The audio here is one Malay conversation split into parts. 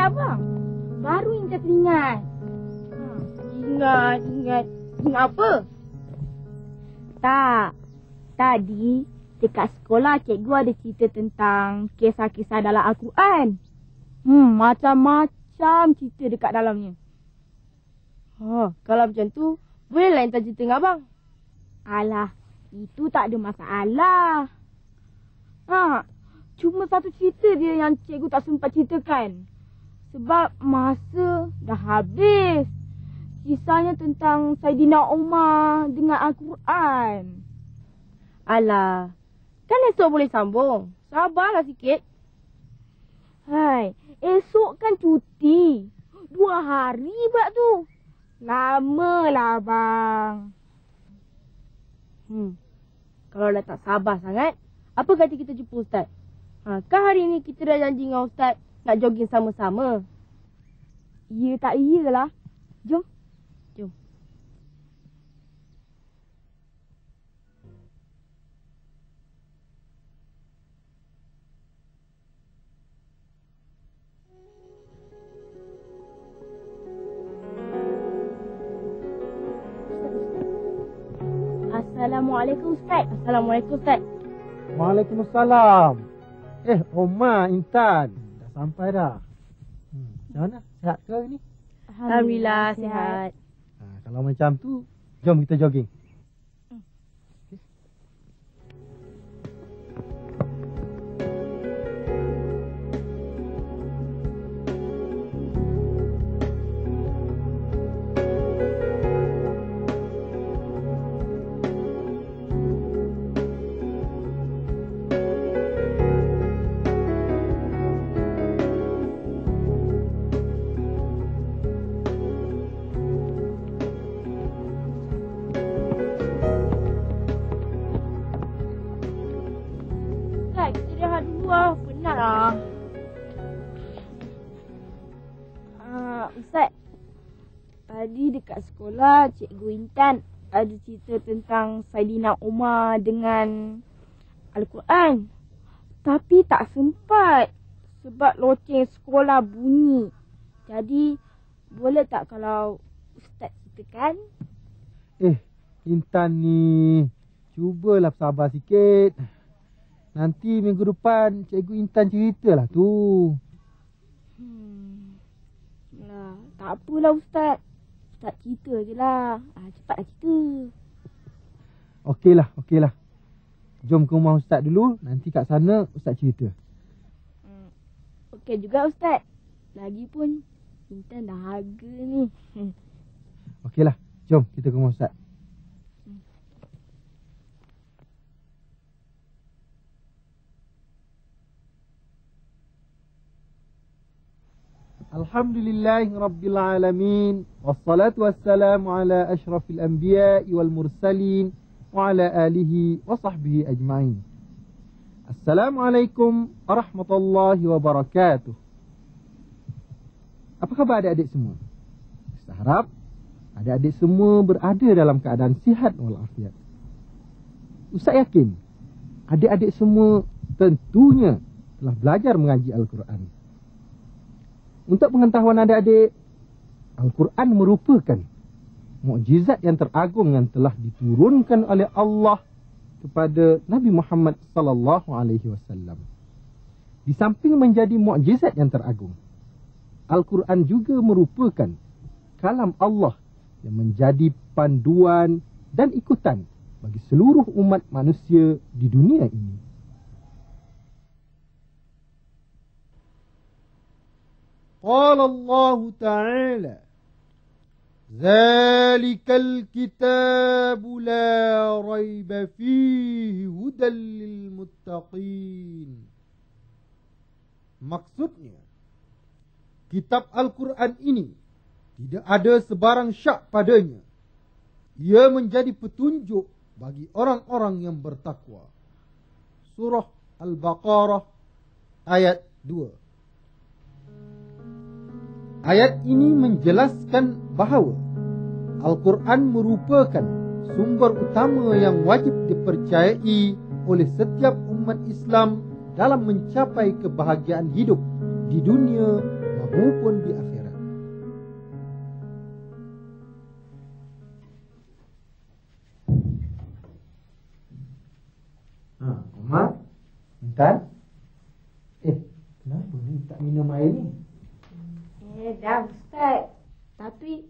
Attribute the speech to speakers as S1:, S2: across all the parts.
S1: Abang, baru Intan teringat. Ingat apa? Tak. Tadi, dekat sekolah cikgu ada cerita tentang kisah-kisah dalam Al-Quran. Macam-macam cerita dekat dalamnya. Kalau macam tu, bolehlah Intan cerita dengan abang. Alah, itu tak ada masalah. Cuma satu cerita dia yang cikgu tak sempat ceritakan. Sebab masa dah habis. Kisahnya tentang Saidina Umar dengan Al-Quran. Alah, kan esok boleh sambung. Sabarlah sikit. Hai, esok kan cuti. 2 hari buat tu. Lamalah bang. Kalau dah tak sabar sangat, apa kata kita jumpa Ustaz? Kan hari ni kita dah janji dengan Ustaz nak jogging sama-sama. Ya tak iyalah. Jom. Assalamualaikum Ustaz. Assalamualaikum Ustaz.
S2: Waalaikumsalam. Omar, Intan. Dah sampai dah. Macam mana? Sihat ke ni?
S1: Alhamdulillah sihat.
S2: Kalau macam tu, jom kita jogging.
S1: Ustaz, tadi dekat sekolah Cikgu Intan ada cerita tentang Saidina Umar dengan Al-Quran. Tapi tak sempat sebab loceng sekolah bunyi. Jadi, boleh tak kalau Ustaz ceritakan?
S2: Intan ni, cubalah sabar sikit. Nanti minggu depan Cikgu Intan ceritalah tu.
S1: Tak apalah Ustaz. Ustaz cerita je lah. Cepatlah cerita.
S2: Okeylah. Jom ke rumah Ustaz dulu. Nanti kat sana Ustaz cerita.
S1: Okey juga Ustaz. Lagipun Intan dah harga ni.
S2: Okeylah. Jom kita ke rumah Ustaz. Alhamdulillahi Rabbil Alamin. Wassalatu wassalamu ala ashrafil anbiya'i wal mursalin. Wa ala alihi wa sahbihi ajma'in. Assalamualaikum warahmatullahi wabarakatuh. Apa khabar adik-adik semua? Saya harap adik-adik semua berada dalam keadaan sihat walafiat. Ustaz yakin adik-adik semua tentunya telah belajar mengaji Al-Quran. Untuk pengetahuan adik-adik, Al-Quran merupakan mukjizat yang teragung yang telah diturunkan oleh Allah kepada Nabi Muhammad sallallahu alaihi wasallam. Di samping menjadi mukjizat yang teragung, Al-Quran juga merupakan kalam Allah yang menjadi panduan dan ikutan bagi seluruh umat manusia di dunia ini. Qala Allah Ta'ala, Zalikal kitabu la raiba fihi hudal lil muttaqin. Maksudnya, kitab Al-Quran ini Tidak ada sebarang syak padanya. Ia menjadi petunjuk bagi orang-orang yang bertakwa. Surah Al-Baqarah ayat 2. Ayat ini menjelaskan bahawa Al-Quran merupakan sumber utama yang wajib dipercayai oleh setiap umat Islam dalam mencapai kebahagiaan hidup di dunia maupun di akhirat. Omar, Intan? Kenapa ni tak minum air ni?
S1: Dah Ustaz. Tapi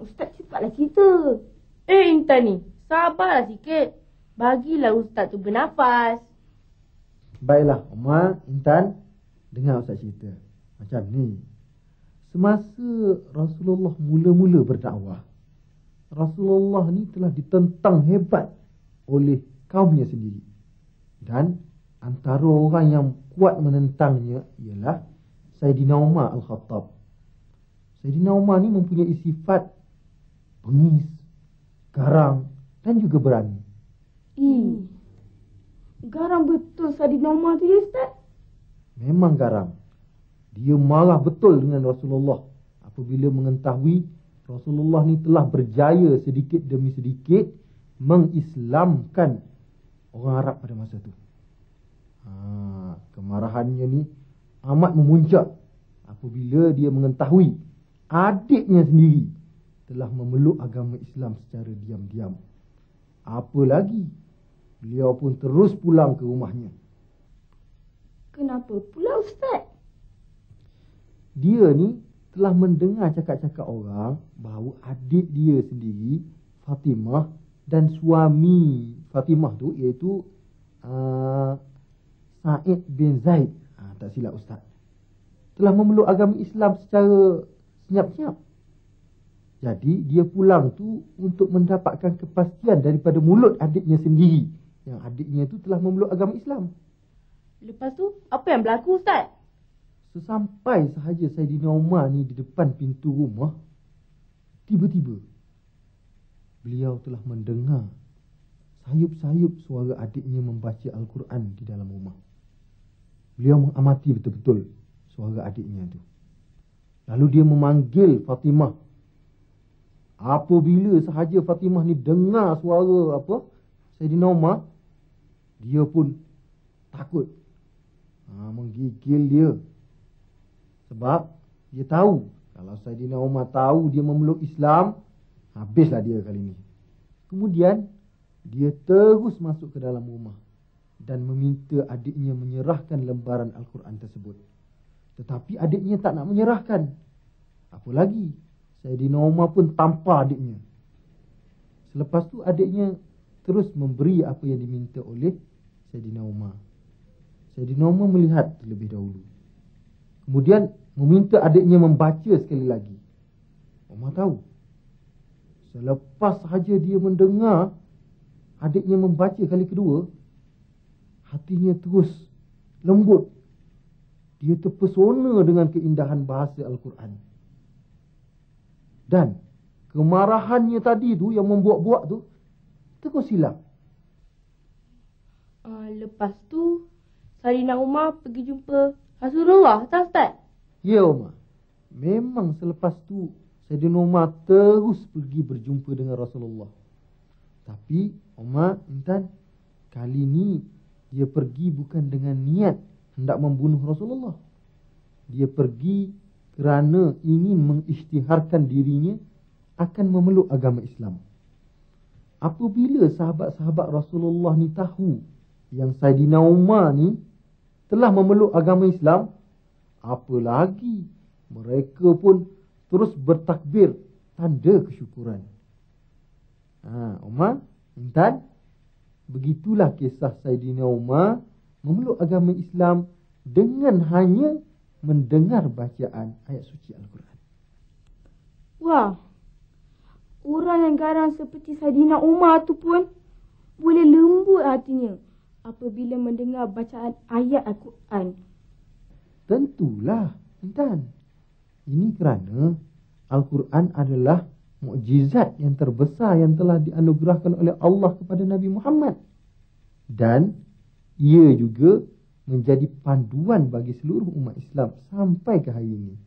S1: Ustaz cepatlah cerita. Intan ni, sabarlah sikit. Bagilah Ustaz tu bernafas.
S2: Baiklah, Omar, Intan, dengar Ustaz cerita. Macam ni. Semasa Rasulullah mula-mula berdakwah, Rasulullah ni telah ditentang hebat oleh kaumnya sendiri. Dan antara orang yang kuat menentangnya ialah Sayyidina Umar Al-Khattab. Sayyidina Umar ni mempunyai sifat bengis, garang dan juga berani.
S1: Garang betul Sayyidina Umar tu, Ustaz?
S2: Memang garang. Dia marah betul dengan Rasulullah apabila mengetahui Rasulullah ni telah berjaya sedikit demi sedikit mengislamkan orang Arab pada masa tu. Kemarahannya ni amat memuncak apabila dia mengetahui adiknya sendiri telah memeluk agama Islam secara diam-diam. Apalagi beliau pun terus pulang ke rumahnya.
S1: Kenapa pula, Ustaz?
S2: Dia ni telah mendengar cakap-cakap orang bahawa adik dia sendiri, Fatimah, dan suami Fatimah tu iaitu Sa'id bin Zaid, tak silap Ustaz, telah memeluk agama Islam secara senyap-senyap. Jadi dia pulang tu untuk mendapatkan kepastian daripada mulut adiknya sendiri yang adiknya tu telah memeluk agama Islam.
S1: Lepas tu apa yang berlaku, Ustaz?
S2: Sesampai sahaja Sayyidina Umar ni di depan pintu rumah, tiba-tiba beliau telah mendengar sayup-sayup suara adiknya membaca Al-Quran di dalam rumah. Beliau mengamati betul-betul suara adiknya tu. Lalu dia memanggil Fatimah. Apabila sahaja Fatimah ni dengar suara Sayyidina Umar, dia pun takut. Menggigil dia. Sebab dia tahu kalau Sayyidina Umar tahu dia memeluk Islam, habislah dia kali ni. Kemudian dia terus masuk ke dalam rumah dan meminta adiknya menyerahkan lembaran Al-Quran tersebut. Tetapi adiknya tak nak menyerahkan. Apa lagi, Sayyidina Umar pun tampar adiknya. Selepas tu adiknya terus memberi apa yang diminta oleh Sayyidina Umar. Sayyidina Umar melihat terlebih dahulu. Kemudian meminta adiknya membaca sekali lagi. Umar tahu. Selepas sahaja dia mendengar adiknya membaca kali kedua, hatinya terus lembut. Dia terpesona dengan keindahan bahasa Al-Quran. Dan kemarahannya tadi tu yang membuat-buat tu terus hilang.
S1: Lepas tu Sayyidina Umar pergi jumpa Rasulullah, tak, Ustaz?
S2: Ya, Umar. Memang selepas tu Sayyidina Umar terus pergi berjumpa dengan Rasulullah. Tapi Umar, Intan, kali ni dia pergi bukan dengan niat hendak membunuh Rasulullah. Dia pergi kerana ingin mengisytiharkan dirinya akan memeluk agama Islam. Apabila sahabat-sahabat Rasulullah ni tahu yang Sayyidina Umar ni telah memeluk agama Islam, apa lagi, mereka pun terus bertakbir tanda kesyukuran. Umar, Intan, begitulah kisah Sayyidina Umar memeluk agama Islam dengan hanya mendengar bacaan ayat suci Al-Quran.
S1: Wah, orang yang garang seperti Sayyidina Umar tu pun boleh lembut hatinya apabila mendengar bacaan ayat Al-Quran.
S2: Tentulah, Intan. Ini kerana Al-Quran adalah mukjizat yang terbesar yang telah dianugerahkan oleh Allah kepada Nabi Muhammad. Dan ia juga menjadi panduan bagi seluruh umat Islam sampai ke hari ini.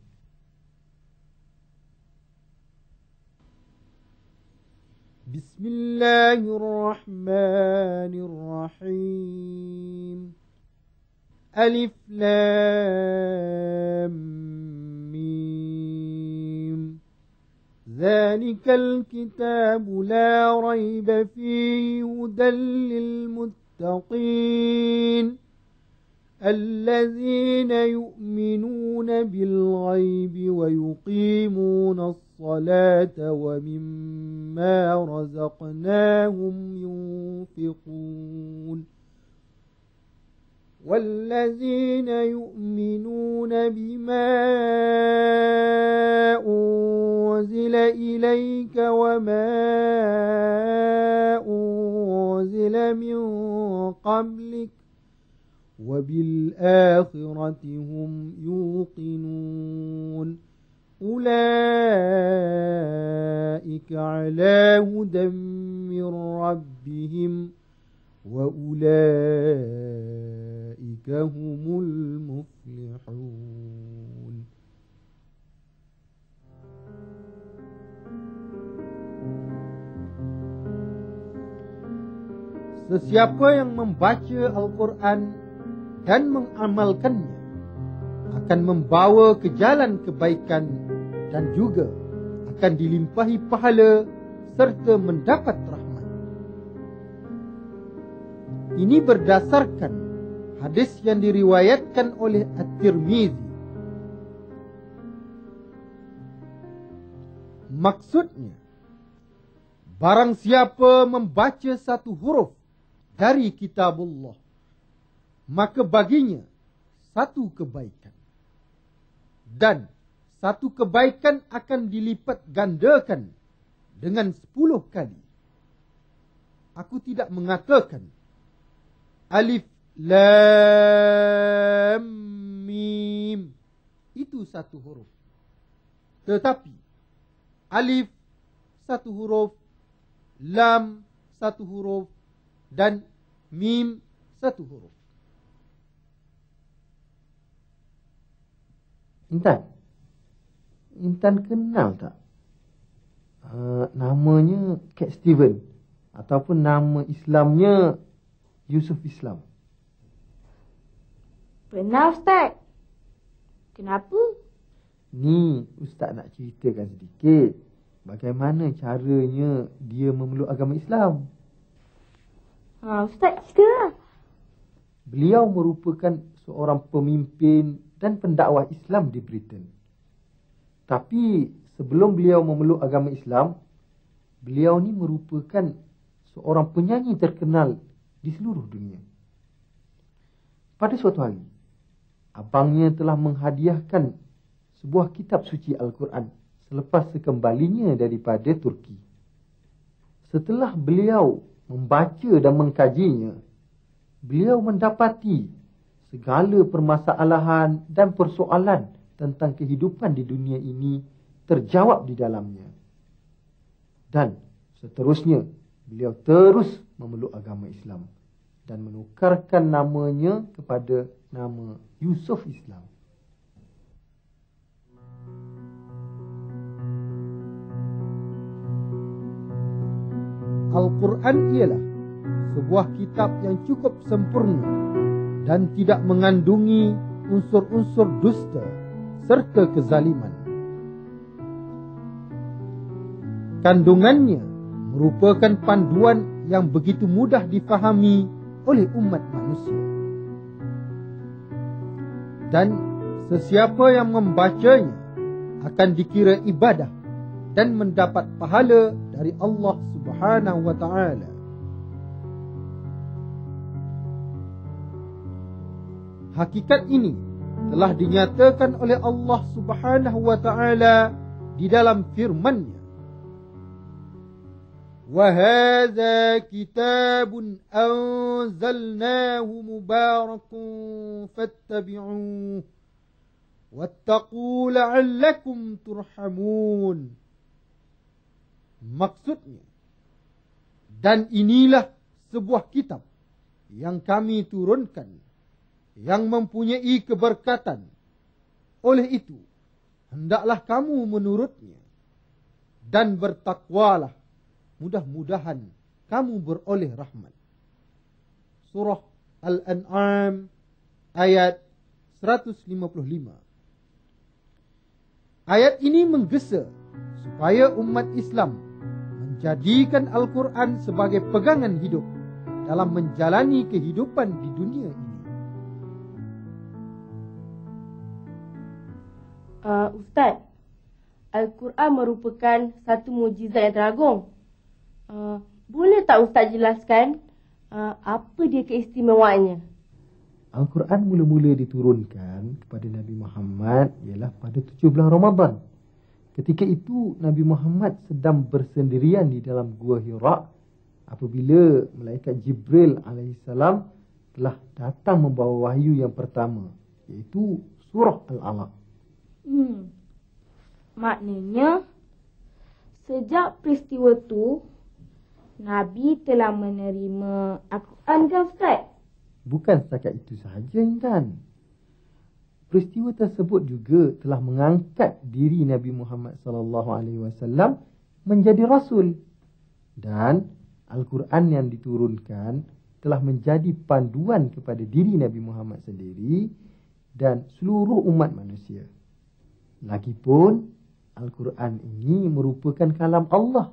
S2: Bismillahirrahmanirrahim. Alif Lam Mim. Zalikal kitabu la raiba fihi hudan lil muttaqin. الذين يؤمنون بالغيب ويقيمون الصلاة ومما رزقناهم ينفقون والذين يؤمنون بما أنزل إليك وما أنزل من قبلك وبالآخرة هم يوقنون أولئك على هدى من ربهم وأولئك هم المفلحون. Sesiapa yang membaca Al-Quran dan mengamalkannya akan membawa ke jalan kebaikan dan juga akan dilimpahi pahala serta mendapat rahmat. Ini berdasarkan hadis yang diriwayatkan oleh At-Tirmizi. Maksudnya, barang siapa membaca satu huruf dari kitabullah, maka baginya satu kebaikan. Dan satu kebaikan akan dilipat gandakan dengan 10 kali. Aku tidak mengatakan Alif Lam Mim itu satu huruf. Tetapi Alif satu huruf, Lam satu huruf, dan Mim satu huruf. Intan kenal tak namanya Cat Steven ataupun nama Islamnya Yusuf Islam?
S1: Pernah, Ustaz. Kenapa?
S2: Ni Ustaz nak ceritakan sedikit bagaimana caranya dia memeluk agama Islam.
S1: Ustaz, cerita.
S2: Beliau merupakan seorang pemimpin dan pendakwah Islam di Britain. Tapi sebelum beliau memeluk agama Islam, beliau ni merupakan seorang penyanyi terkenal di seluruh dunia. Pada suatu hari, abangnya telah menghadiahkan sebuah kitab suci Al-Quran selepas sekembalinya daripada Turki. Setelah beliau membaca dan mengkajinya, beliau mendapati segala permasalahan dan persoalan tentang kehidupan di dunia ini terjawab di dalamnya. Dan seterusnya, beliau terus memeluk agama Islam dan menukarkan namanya kepada nama Yusuf Islam. Al-Quran ialah sebuah kitab yang cukup sempurna dan tidak mengandungi unsur-unsur dusta serta kezaliman. Kandungannya merupakan panduan yang begitu mudah difahami oleh umat manusia. Dan sesiapa yang membacanya akan dikira ibadah dan mendapat pahala dari Allah Subhanahu wa ta'ala. Hakikat ini telah dinyatakan oleh Allah Subhanahu wa ta'ala di dalam firman-Nya. Wa hadza kitabun anzalnahu mubarakun fattabi'uhu wattaqu la'allakum turhamun. Maksudnya, dan inilah sebuah kitab yang kami turunkan, yang mempunyai keberkatan. Oleh itu, hendaklah kamu menurutnya, dan bertakwalah. Mudah-mudahan kamu beroleh rahmat. Surah Al-An'am ayat 155. Ayat ini menggesa supaya umat Islam menjadikan Al-Quran sebagai pegangan hidup dalam menjalani kehidupan di dunia ini.
S3: Ustaz, Al-Quran merupakan satu mukjizat yang teragung. Boleh tak Ustaz jelaskan apa dia keistimewaannya?
S2: Al-Quran mula-mula diturunkan kepada Nabi Muhammad ialah pada 7 bulan Ramadan. Ketika itu Nabi Muhammad sedang bersendirian di dalam Gua Hira apabila malaikat Jibril alaihissalam telah datang membawa wahyu yang pertama, iaitu surah Al-Alaq.
S1: Maknanya sejak peristiwa tu Nabi telah menerima Al-Quran ke Ustaz?
S2: Bukan setakat itu sahaja, Intan. Peristiwa tersebut juga telah mengangkat diri Nabi Muhammad SAW menjadi rasul, dan Al-Quran yang diturunkan telah menjadi panduan kepada diri Nabi Muhammad sendiri dan seluruh umat manusia. Lagipun Al-Quran ini merupakan kalam Allah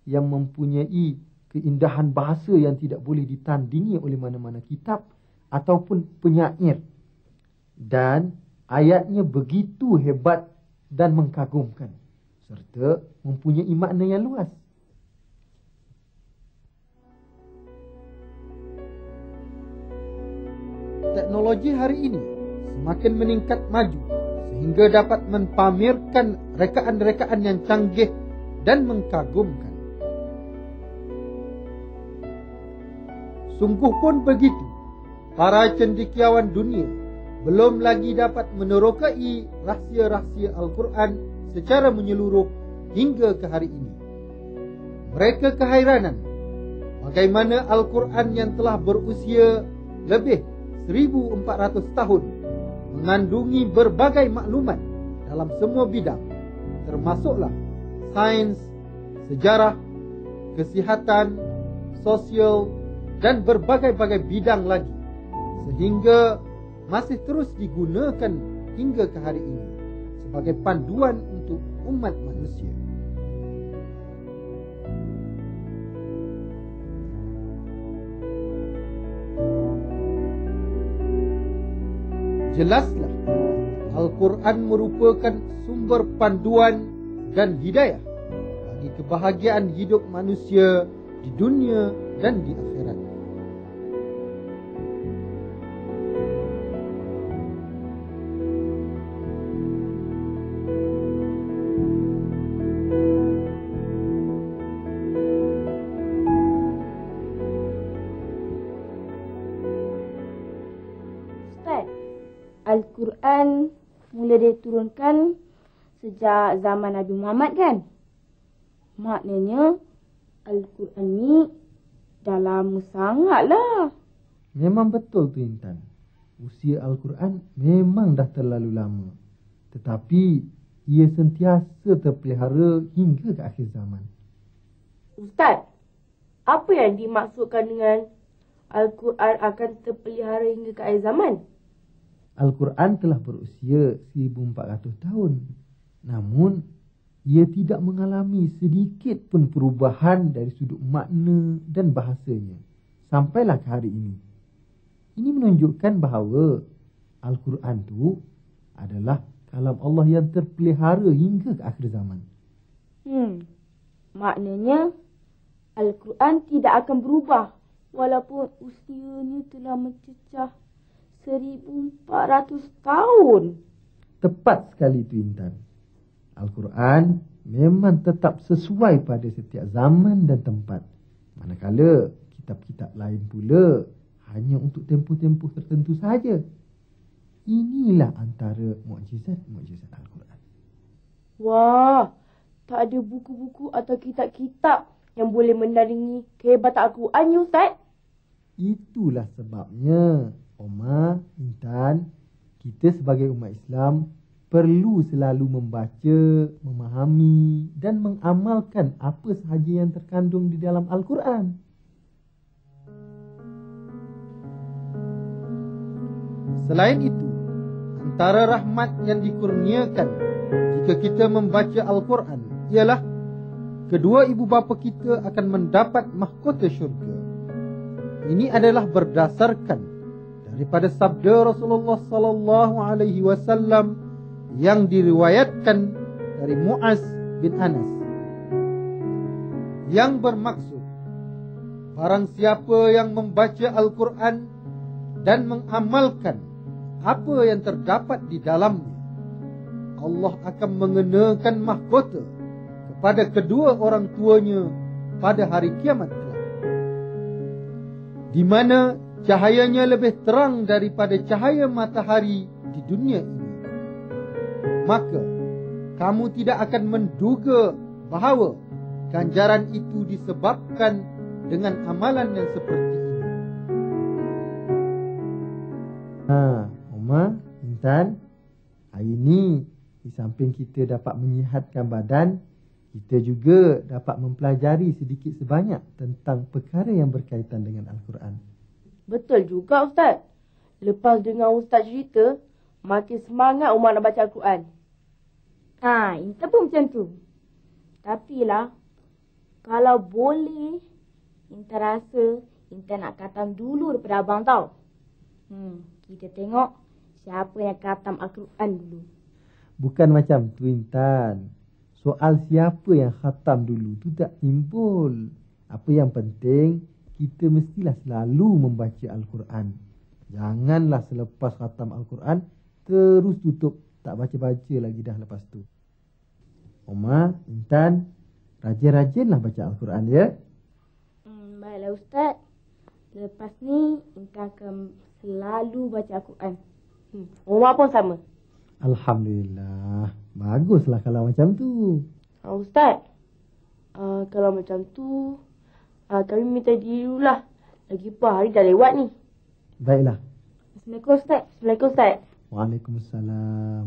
S2: yang mempunyai keindahan bahasa yang tidak boleh ditandingi oleh mana-mana kitab ataupun penyair. Dan ayatnya begitu hebat dan mengkagumkan, serta mempunyai makna yang luas. Teknologi hari ini semakin meningkat maju sehingga dapat mempamerkan rekaan-rekaan yang canggih dan mengkagumkan. Sungguh pun begitu, para cendekiawan dunia belum lagi dapat menerokai rahsia-rahsia Al-Quran secara menyeluruh hingga ke hari ini. Mereka kehairanan bagaimana Al-Quran yang telah berusia lebih 1400 tahun mengandungi berbagai maklumat dalam semua bidang, termasuklah sains, sejarah, kesihatan, sosial dan berbagai-bagai bidang lagi, sehingga masih terus digunakan hingga ke hari ini sebagai panduan untuk umat manusia. Jelaslah, Al-Quran merupakan sumber panduan dan hidayah bagi kebahagiaan hidup manusia di dunia dan di akhirat.
S1: Al-Quran mula diturunkan sejak zaman Nabi Muhammad kan? Maknanya Al-Quran ni dah lama sangat lah.
S2: Memang betul tu Intan. Usia Al-Quran memang dah terlalu lama. Tetapi ia sentiasa terpelihara hingga ke akhir zaman.
S3: Ustaz, apa yang dimaksudkan dengan Al-Quran akan terpelihara hingga ke akhir zaman?
S2: Al-Quran telah berusia 1400 tahun. Namun, ia tidak mengalami sedikit pun perubahan dari sudut makna dan bahasanya sampailah ke hari ini. Ini menunjukkan bahawa Al-Quran itu adalah kalam Allah yang terpelihara hingga ke akhir zaman.
S1: Maknanya Al-Quran tidak akan berubah walaupun usianya telah mencecah 1400 tahun.
S2: Tepat sekali itu Intan. Al-Quran memang tetap sesuai pada setiap zaman dan tempat. Manakala kitab-kitab lain pula hanya untuk tempoh-tempoh tertentu sahaja. Inilah antara mukjizat-mukjizat Al-Quran.
S3: Wah, tak ada buku-buku atau kitab-kitab yang boleh menandingi kehebatan Al-Quran ni, Ustaz.
S2: Itulah sebabnya, Omar, Intan, kita sebagai umat Islam perlu selalu membaca, memahami dan mengamalkan apa sahaja yang terkandung di dalam Al-Quran. Selain itu, antara rahmat yang dikurniakan jika kita membaca Al-Quran ialah kedua ibu bapa kita akan mendapat mahkota syurga. Ini adalah berdasarkan daripada sabda Rasulullah sallallahu alaihi wasallam yang diriwayatkan dari Muaz bin Anas, yang bermaksud barang siapa yang membaca Al-Quran dan mengamalkan apa yang terdapat di dalamnya, Allah akan mengenakan mahkota kepada kedua orang tuanya pada hari kiamat kelak, di mana cahayanya lebih terang daripada cahaya matahari di dunia ini. Maka kamu tidak akan menduga bahawa ganjaran itu disebabkan dengan amalan yang seperti ini. Omar, Intan, hari ini di samping kita dapat menyihatkan badan, kita juga dapat mempelajari sedikit sebanyak tentang perkara yang berkaitan dengan Al-Quran.
S3: Betul juga, Ustaz. Lepas dengar Ustaz cerita, makin semangat Umar nak baca Al-Quran.
S1: Intan pun macam tu. Tapi lah, kalau boleh, Intan rasa Intan nak khatam dulu daripada abang tau. Kita tengok siapa yang khatam Al-Quran dulu.
S2: Bukan macam tu, Intan. Soal siapa yang khatam dulu tu tak timbul. Apa yang penting, kita mestilah selalu membaca Al-Quran. Janganlah selepas khatam Al-Quran terus tutup, tak baca-baca lagi dah lepas tu. Omar, Intan, rajin-rajinlah baca Al-Quran ya.
S1: Baiklah Ustaz. Lepas ni Intan akan selalu baca Al-Quran.
S3: Umar pun sama.
S2: Alhamdulillah. Baguslah kalau macam tu.
S3: Ustaz, kalau macam tu, kami minta diri dulu lah. Lagipun hari dah lewat ni.
S2: Baiklah.
S1: Assalamualaikum Ustaz.
S3: Assalamualaikum Ustaz.
S2: Waalaikumsalam.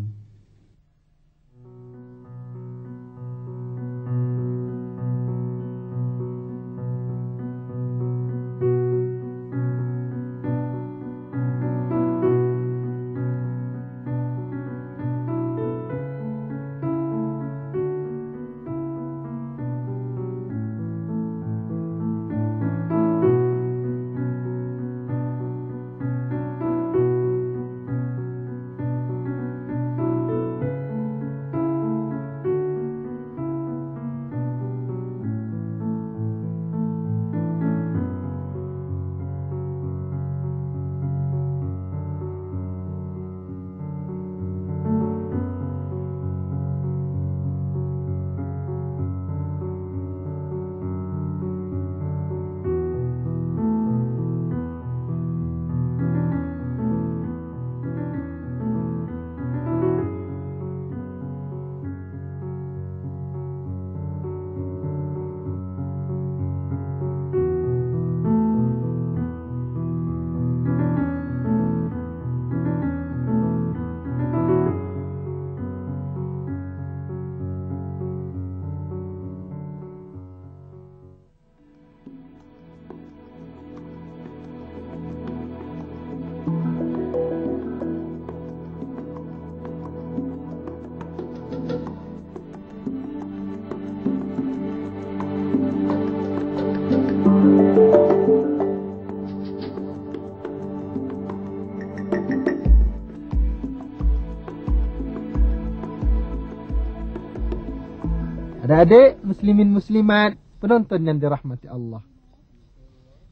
S2: Adik-adik, muslimin muslimat, penonton yang dirahmati Allah.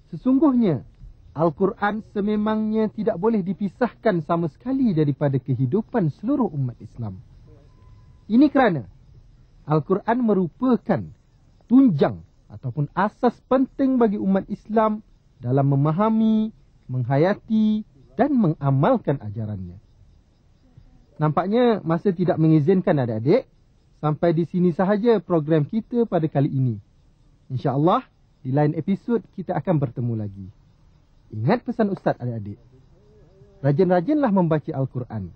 S2: Sesungguhnya, Al-Quran sememangnya tidak boleh dipisahkan sama sekali daripada kehidupan seluruh umat Islam. Ini kerana Al-Quran merupakan tunjang ataupun asas penting bagi umat Islam dalam memahami, menghayati dan mengamalkan ajarannya. nampaknya masa tidak mengizinkan adik-adik. Sampai di sini sahaja program kita pada kali ini. InsyaAllah, di lain episod kita akan bertemu lagi. Ingat pesan Ustaz adik-adik. Rajin-rajinlah membaca Al-Quran.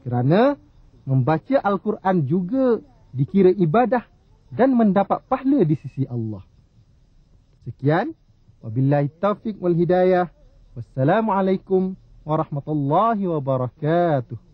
S2: Kerana membaca Al-Quran juga dikira ibadah dan mendapat pahala di sisi Allah. Sekian. Wabillahi taufiq wal hidayah. Wassalamualaikum warahmatullahi wabarakatuh.